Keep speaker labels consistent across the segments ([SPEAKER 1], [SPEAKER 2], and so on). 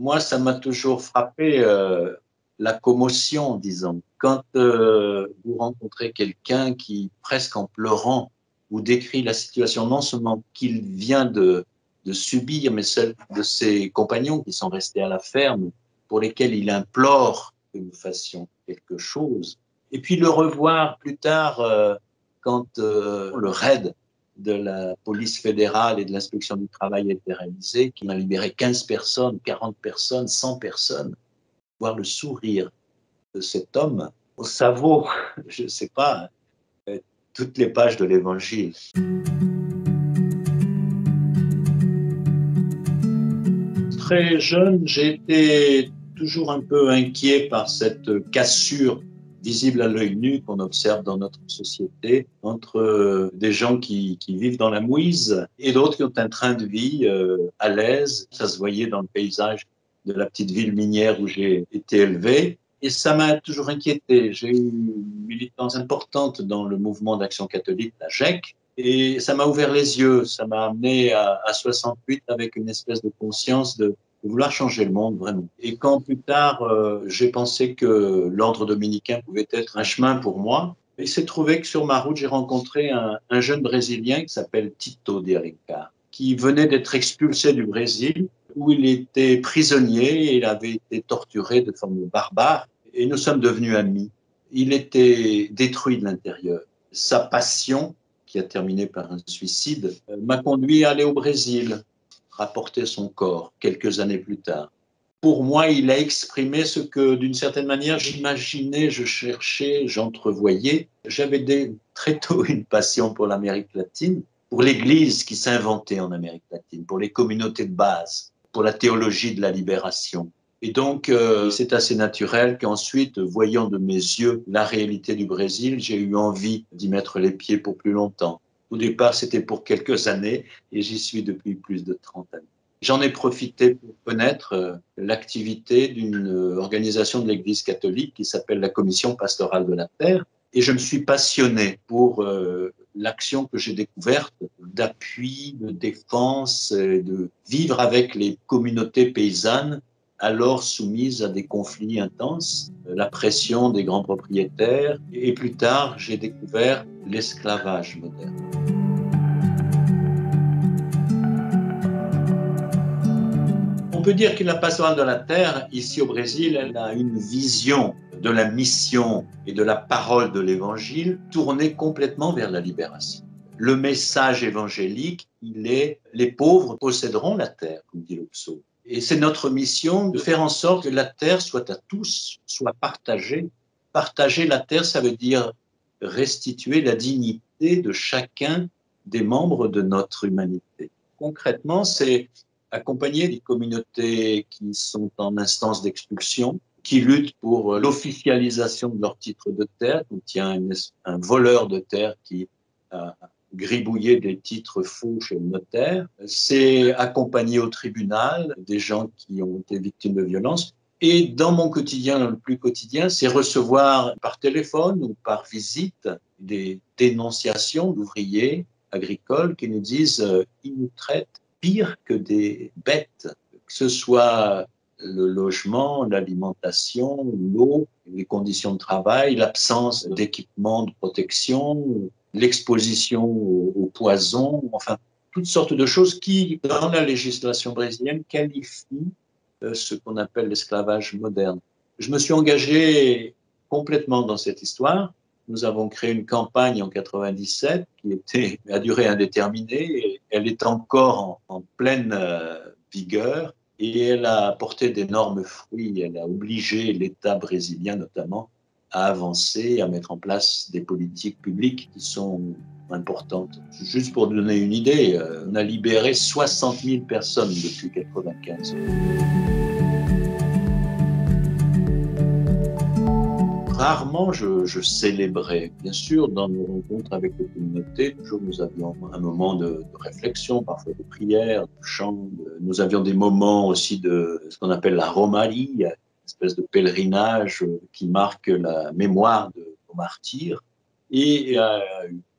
[SPEAKER 1] Moi, ça m'a toujours frappé la commotion, disons. Quand vous rencontrez quelqu'un qui, presque en pleurant, vous décrit la situation non seulement qu'il vient de subir, mais celle de ses compagnons qui sont restés à la ferme, pour lesquels il implore que nous fassions quelque chose. Et puis le revoir plus tard, quand le raid de la police fédérale et de l'inspection du travail a été réalisé, qui a libéré 15 personnes, 40 personnes, 100 personnes, voir le sourire de cet homme, ça vaut, je ne sais pas, toutes les pages de l'Évangile. Très jeune, j'ai été toujours un peu inquiet par cette cassure visible à l'œil nu qu'on observe dans notre société entre des gens qui vivent dans la mouise et d'autres qui ont un train de vie à l'aise. Ça se voyait dans le paysage de la petite ville minière où j'ai été élevé. Et ça m'a toujours inquiété. J'ai eu une militance importante dans le mouvement d'action catholique, la GEC, et ça m'a ouvert les yeux. Ça m'a amené à 68 avec une espèce de conscience de vouloir changer le monde, vraiment. Et quand plus tard, j'ai pensé que l'ordre dominicain pouvait être un chemin pour moi, il s'est trouvé que sur ma route, j'ai rencontré un jeune Brésilien qui s'appelle Tito de Alencar, qui venait d'être expulsé du Brésil, où il était prisonnier et il avait été torturé de forme barbare. Et nous sommes devenus amis. Il était détruit de l'intérieur. Sa passion, qui a terminé par un suicide, m'a conduit à aller au Brésil, rapporter son corps quelques années plus tard. Pour moi, il a exprimé ce que, d'une certaine manière, j'imaginais, je cherchais, j'entrevoyais. J'avais très tôt une passion pour l'Amérique latine, pour l'Église qui s'inventait en Amérique latine, pour les communautés de base, pour la théologie de la libération. Et donc, c'est assez naturel qu'ensuite, voyant de mes yeux la réalité du Brésil, j'ai eu envie d'y mettre les pieds pour plus longtemps. Au départ, c'était pour quelques années et j'y suis depuis plus de 30 années. J'en ai profité pour connaître l'activité d'une organisation de l'Église catholique qui s'appelle la Commission pastorale de la terre. Et je me suis passionné pour l'action que j'ai découverte d'appui, de défense, de vivre avec les communautés paysannes alors soumises à des conflits intenses, la pression des grands propriétaires. Et plus tard, j'ai découvert l'esclavage moderne. On peut dire que la pastorale de la terre, ici au Brésil, elle a une vision de la mission et de la parole de l'évangile tournée complètement vers la libération. Le message évangélique, il est « les pauvres posséderont la terre », comme dit le psaume. Et c'est notre mission de faire en sorte que la terre soit à tous, soit partagée. Partager la terre, ça veut dire restituer la dignité de chacun des membres de notre humanité. Concrètement, c'est accompagner des communautés qui sont en instance d'expulsion, qui luttent pour l'officialisation de leur titre de terre. Il y a un voleur de terre qui a gribouillé des titres faux chez le notaire. C'est accompagner au tribunal des gens qui ont été victimes de violences. Et dans mon quotidien, le plus quotidien, c'est recevoir par téléphone ou par visite des dénonciations d'ouvriers agricoles qui nous disent ils nous traitent pire que des bêtes, que ce soit le logement, l'alimentation, l'eau, les conditions de travail, l'absence d'équipement de protection, l'exposition aux poisons, enfin, toutes sortes de choses qui, dans la législation brésilienne, qualifient ce qu'on appelle l'esclavage moderne. Je me suis engagé complètement dans cette histoire. Nous avons créé une campagne en 97 qui a duré indéterminée. Et elle est encore en pleine vigueur et elle a apporté d'énormes fruits. Elle a obligé l'État brésilien notamment à avancer, à mettre en place des politiques publiques qui sont importantes. Juste pour donner une idée, on a libéré 60 000 personnes depuis 1995. Rarement je célébrais. Bien sûr, dans nos rencontres avec les communautés, toujours nous avions un moment de réflexion, parfois de prière, de chant. Nous avions des moments aussi de ce qu'on appelle la romarie, une espèce de pèlerinage qui marque la mémoire de nos martyrs. Et il y a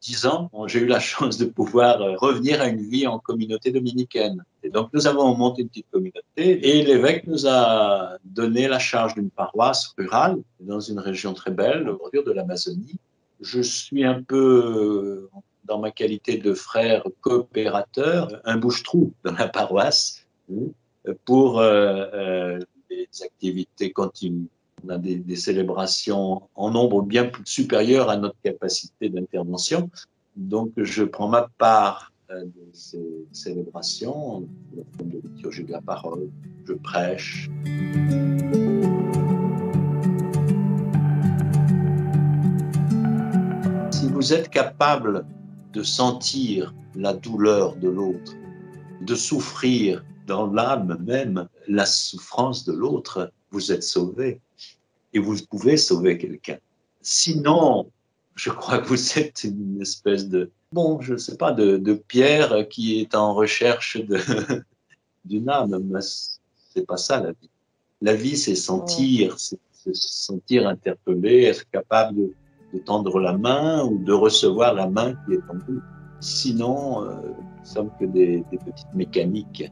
[SPEAKER 1] 10 ans, j'ai eu la chance de pouvoir revenir à une vie en communauté dominicaine. Et donc, nous avons monté une petite communauté et l'évêque nous a donné la charge d'une paroisse rurale dans une région très belle, au bordure de l'Amazonie. Je suis un peu, dans ma qualité de frère coopérateur, un bouche-trou dans la paroisse pour les activités continues. On a des célébrations en nombre bien plus supérieur à notre capacité d'intervention. Donc, je prends ma part de ces célébrations, la forme de liturgie de la parole, je prêche. Si vous êtes capable de sentir la douleur de l'autre, de souffrir dans l'âme même la souffrance de l'autre, vous êtes sauvé. Et vous pouvez sauver quelqu'un. Sinon, je crois que vous êtes une espèce de, bon, je ne sais pas, de pierre qui est en recherche d'une âme. Mais c'est pas ça la vie. La vie, c'est sentir, c'est se sentir interpellé, être capable de tendre la main ou de recevoir la main qui est tendue. Sinon, nous sommes que des petites mécaniques.